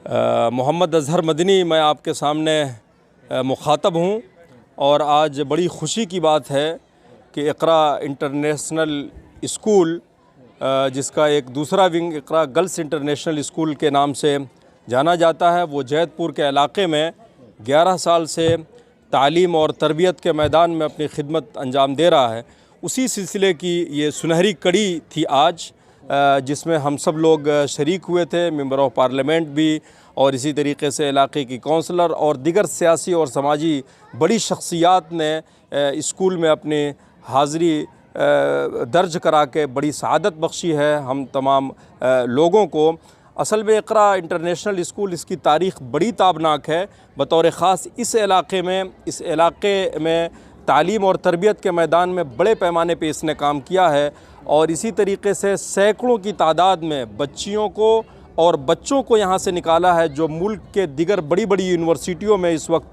मोहम्मद अज़हर मदनी मैं आपके सामने मुखातब हूँ और आज बड़ी ख़ुशी की बात है कि इक़रा इंटरनेशनल स्कूल जिसका एक दूसरा wing Iqra girls international school के नाम से जाना जाता है, वो जैतपुर के इलाक़े में 11 साल से तालीम और तरबियत के मैदान में अपनी खिदमत अंजाम दे रहा है। उसी सिलसिले की ये सुनहरी कड़ी थी आज, जिसमें हम सब लोग शरीक हुए थे, मेंबर ऑफ़ पार्लियामेंट भी और इसी तरीके से इलाके की कौंसलर और दीगर सियासी और समाजी बड़ी शख्सियात ने स्कूल में अपनी हाज़िरी दर्ज करा के बड़ी सआदत बख्शी है हम तमाम लोगों को। असल में इक़रा इंटरनेशनल स्कूल इसकी तारीख़ बड़ी ताबनाक है। बतौर ख़ास इस इलाक़े में तालीम और तरबियत के मैदान में बड़े पैमाने पे इसने काम किया है और इसी तरीके से सैकड़ों की तादाद में बच्चियों को और बच्चों को यहाँ से निकाला है, जो मुल्क के दिगर बड़ी बड़ी यूनिवर्सिटियों में इस वक्त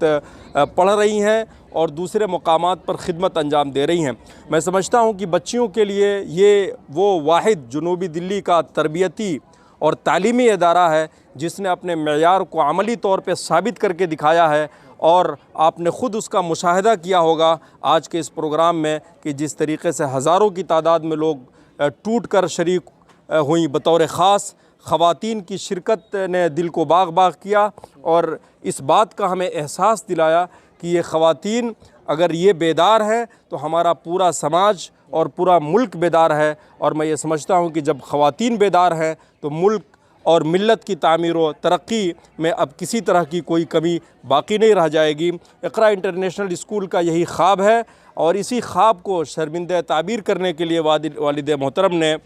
पढ़ रही हैं और दूसरे मकामात पर ख़िदमत अंजाम दे रही हैं। मैं समझता हूँ कि बच्चियों के लिए ये वो वाहिद जुनूबी दिल्ली का तरबियती और तालीमी इदारा है जिसने अपने मेयार को अमली तौर पे साबित करके दिखाया है और आपने ख़ुद उसका मुशाहिदा किया होगा आज के इस प्रोग्राम में कि जिस तरीके से हज़ारों की तादाद में लोग टूट कर शरीक हुई। बतौर ख़ास ख़वातीन की शिरकत ने दिल को बाग़ बाग़ किया और इस बात का हमें एहसास दिलाया कि ये ख़वातीन अगर ये बेदार हैं तो हमारा पूरा समाज और पूरा मुल्क बेदार है। और मैं ये समझता हूँ कि जब ख़वातीन बेदार हैं तो मुल्क और मिल्लत की तामीर व तरक्की में अब किसी तरह की कोई कमी बाकी नहीं रह जाएगी। इक़रा इंटरनेशनल स्कूल का यही ख्वाब है और इसी ख्वाब को शर्मिंदा ताबीर करने के लिए वालिद मोहतरम ने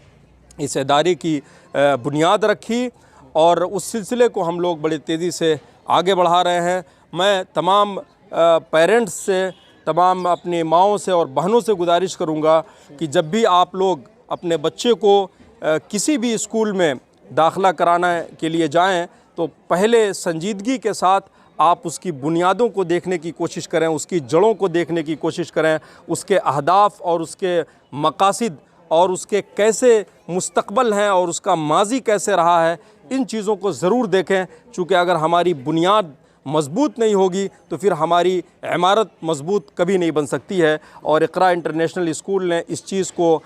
इस इदारे की बुनियाद रखी और उस सिलसिले को हम लोग बड़ी तेज़ी से आगे बढ़ा रहे हैं। मैं तमाम पेरेंट्स से, तमाम अपनी माँओं से और बहनों से गुजारिश करूँगा कि जब भी आप लोग अपने बच्चे को किसी भी स्कूल में दाखिला कराने के लिए जाएं तो पहले संजीदगी के साथ आप उसकी बुनियादों को देखने की कोशिश करें, उसकी जड़ों को देखने की कोशिश करें, उसके अहदाफ और उसके मकासिद और उसके कैसे मुस्तक़बल हैं और उसका माजी कैसे रहा है, इन चीज़ों को ज़रूर देखें। चूँकि अगर हमारी बुनियाद मज़बूत नहीं होगी तो फिर हमारी इमारत मज़बूत कभी नहीं बन सकती है। और इक़रा इंटरनेशनल स्कूल ने इस चीज़ को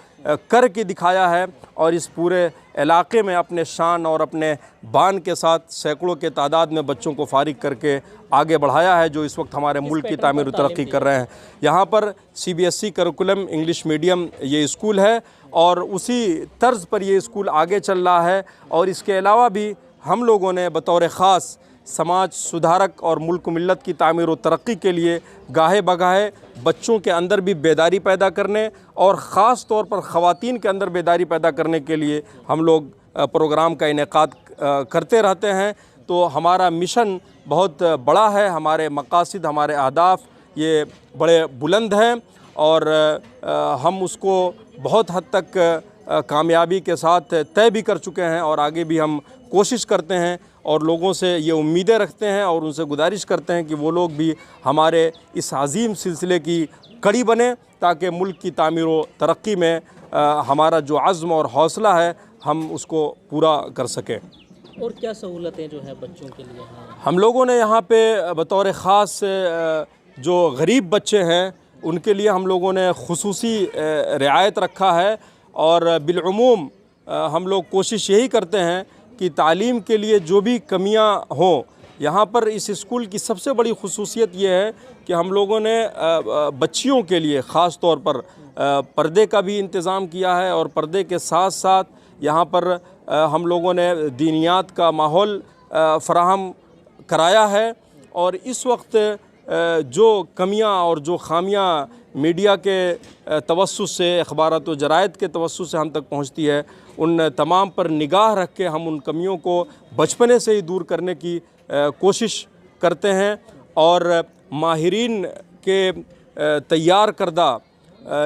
करके दिखाया है और इस पूरे इलाक़े में अपने शान और अपने बान के साथ सैकड़ों के तादाद में बच्चों को फ़ारिग करके आगे बढ़ाया है, जो इस वक्त हमारे मुल्क की तामीर तरक्की कर रहे हैं। यहाँ पर CBSE करिकुलम इंग्लिश मीडियम ये स्कूल है और उसी तर्ज़ पर ये स्कूल आगे चल रहा है। और इसके अलावा भी हम लोगों ने बतौर ख़ास समाज सुधारक और मुल्क मिल्लत की तामीर व तरक्की के लिए गाहे बगाहे बच्चों के अंदर भी बेदारी पैदा करने और ख़ास तौर पर ख़वातीन के अंदर बेदारी पैदा करने के लिए हम लोग प्रोग्राम का इनेकाद करते रहते हैं। तो हमारा मिशन बहुत बड़ा है, हमारे मकासद, हमारे अहदाफ ये बड़े बुलंद हैं और हम उसको बहुत हद तक कामयाबी के साथ तय भी कर चुके हैं और आगे भी हम कोशिश करते हैं और लोगों से ये उम्मीदें रखते हैं और उनसे गुजारिश करते हैं कि वो लोग भी हमारे इस अज़ीम सिलसिले की कड़ी बने ताकि मुल्क की तामीर व तरक्की में हमारा जो अज़्म और हौसला है हम उसको पूरा कर सकें। और क्या सहूलतें जो है बच्चों के लिए हम लोगों ने यहाँ पे बतौर ख़ास जो गरीब बच्चे हैं उनके लिए हम लोगों ने खुसूसी रियायत रखा है और बिलउमूम हम लोग कोशिश यही करते हैं कि तालीम के लिए जो भी कमियां हों, यहाँ पर इस स्कूल की सबसे बड़ी खुसूसियत ये है कि हम लोगों ने बच्चियों के लिए ख़ास तौर पर पर्दे का भी इंतज़ाम किया है और पर्दे के साथ साथ यहाँ पर हम लोगों ने दीनियात का माहौल फ़राहम कराया है। और इस वक्त जो कमियां और जो खामियां मीडिया के तवस्सुस से, अखबारात व जरायद के तवस्सुस से हम तक पहुंचती है, उन तमाम पर निगाह रख के हम उन कमियों को बचपने से ही दूर करने की कोशिश करते हैं और माहिरीन के तैयार करदा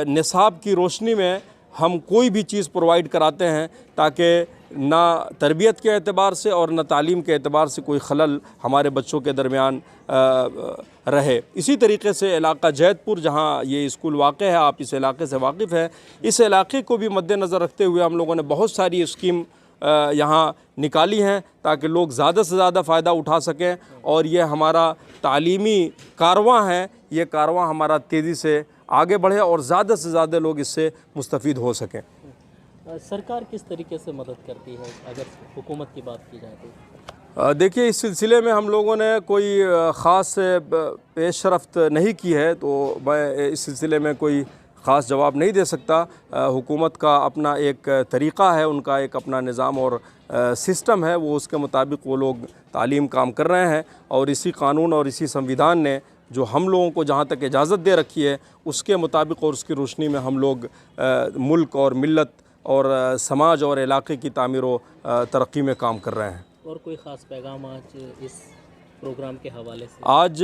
निसाब की रोशनी में हम कोई भी चीज़ प्रोवाइड कराते हैं ताकि ना तरबियत के एतबार से और न तालीम के एतबार से कोई खलल हमारे बच्चों के दरमियान रहे। इसी तरीके से इलाका जैतपुर जहाँ ये स्कूल वाक़ है, आप इस इलाके से वाकिफ़ हैं, इस इलाके को भी मद्देनज़र रखते हुए हम लोगों ने बहुत सारी स्कीम यहाँ निकाली हैं ताकि लोग ज़्यादा से ज़्यादा फ़ायदा उठा सकें और ये हमारा तालीमी कारवां है, ये कारवां हमारा तेज़ी से आगे बढ़े और ज़्यादा से ज़्यादा लोग इससे मुस्तफ़ीद हो सकें। सरकार किस तरीके से मदद करती है अगर हुकूमत की बात की जाए तो? देखिए, इस सिलसिले में हम लोगों ने कोई ख़ास पेशरफ्त नहीं की है, तो मैं इस सिलसिले में कोई ख़ास जवाब नहीं दे सकता। हुकूमत का अपना एक तरीक़ा है, उनका एक अपना निज़ाम और सिस्टम है, वो उसके मुताबिक वो लोग तालीम काम कर रहे हैं और इसी कानून और इसी संविधान ने जो हम लोगों को जहाँ तक इजाज़त दे रखी है उसके मुताबिक और उसकी रोशनी में हम लोग मुल्क और मिल्लत और समाज और इलाके की तामीर व तरक्की में काम कर रहे हैं। और कोई ख़ास पैगाम आज इस प्रोग्राम के हवाले से? आज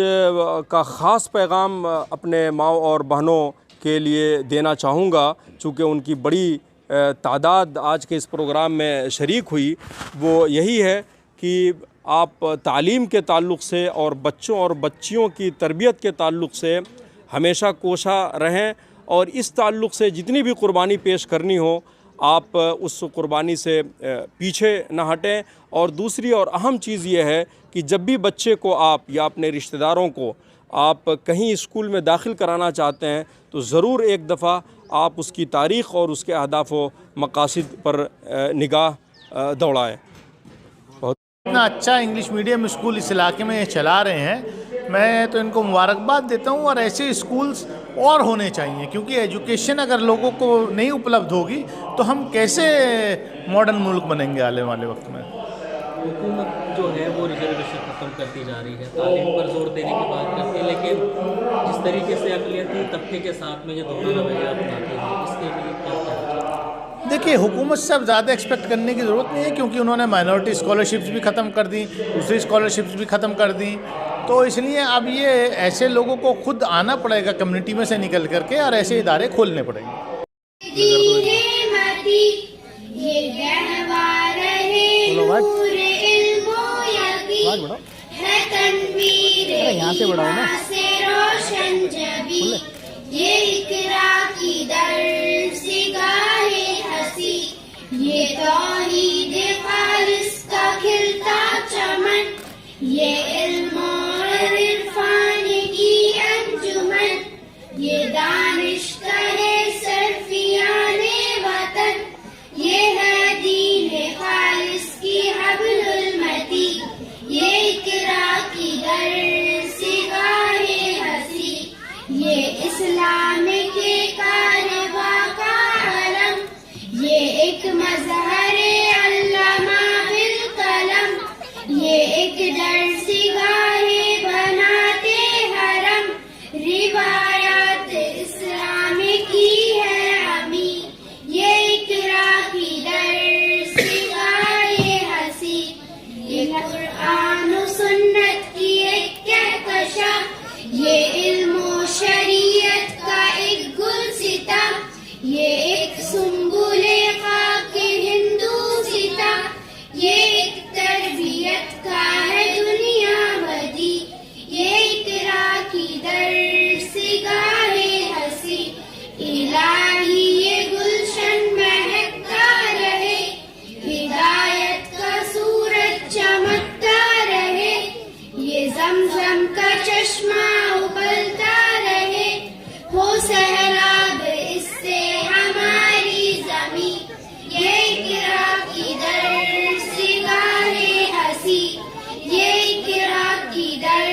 का ख़ास पैगाम अपने माँ और बहनों के लिए देना चाहूँगा, चूँकि उनकी बड़ी तादाद आज के इस प्रोग्राम में शरीक हुई। वो यही है कि आप तालीम के ताल्लुक़ से और बच्चों और बच्चियों की तरबियत के ताल्लुक़ से हमेशा कोशा रहें और इस ताल्लुक़ से जितनी भी कुर्बानी पेश करनी हो आप उस कुर्बानी से पीछे न हटें। और दूसरी और अहम चीज़ ये है कि जब भी बच्चे को आप या अपने रिश्तेदारों को आप कहीं स्कूल में दाखिल कराना चाहते हैं तो ज़रूर एक दफ़ा आप उसकी तारीख़ और उसके अहदाफ़ व मकासिद पर निगाह दौड़ाएँ। इतना अच्छा इंग्लिश मीडियम स्कूल इस इलाके में चला रहे हैं, मैं तो इनको मुबारकबाद देता हूँ। और ऐसे स्कूल्स और होने चाहिए, क्योंकि एजुकेशन अगर लोगों को नहीं उपलब्ध होगी तो हम कैसे मॉडर्न मुल्क बनेंगे आने वाले वक्त में। हुकूमत जो है वो रिजर्वेशन ख़त्म करती जा रही है, तालीम पर जोर देने की बात करती है, लेकिन जिस तरीके से अक़लियती तबके के साथ में ये दोहरा रवैया अपनाती है, इसके लिए क्या कहना चाहिए? देखिए, हुकूमत से अब ज़्यादा एक्सपेक्ट करने की ज़रूरत नहीं है, क्योंकि उन्होंने माइनॉरिटी स्कॉलरशिप्स भी ख़त्म कर दी, दूसरी स्कॉलरशिप्स भी ख़त्म कर दी। तो इसलिए अब ये ऐसे लोगों को खुद आना पड़ेगा कम्युनिटी में से निकल करके और ऐसे इदारे खोलने पड़ेंगे। यहाँ से बढ़ाओ ना। ये इकरा की दरसिगाहे हंसी, ये तौहीद खालिस का खिलता चमन, ये इल्म और इरफान की अंजुमन, ये दानिश करे सरफियाने वतन, ये है दीन खालिस की हब्लुल मती, ये इकरा की दरसिगाहे हंसी, ये इस्लाम के कारवा का अलम, ये एक मज़हरे अल्लामा बिल कलम, ये एक दरसिगाहे बनाते हरम, रिवायात इस्लाम की है हमी, ये इकरा की दरसिगाहे हंसी, ये कुरान और सुन्नत की एक कहकशा, ये इल्म शरीयत का एक गुलसिता, ये एक सुंबुले खाक हिंदू सिता, ये एक तरबियत का है दुनिया बदी, ये इकरा की दरसिगाहे हंसी, इलाही ये गुलशन महकता रहे, हिदायत का सूरज चमकता रहे, ये ज़मज़म का चश्मा उबलता रहे, हो सहराब इससे हमारी ज़मी, ये इकरा की दरसिगाहे हंसी, ये इकरा की दर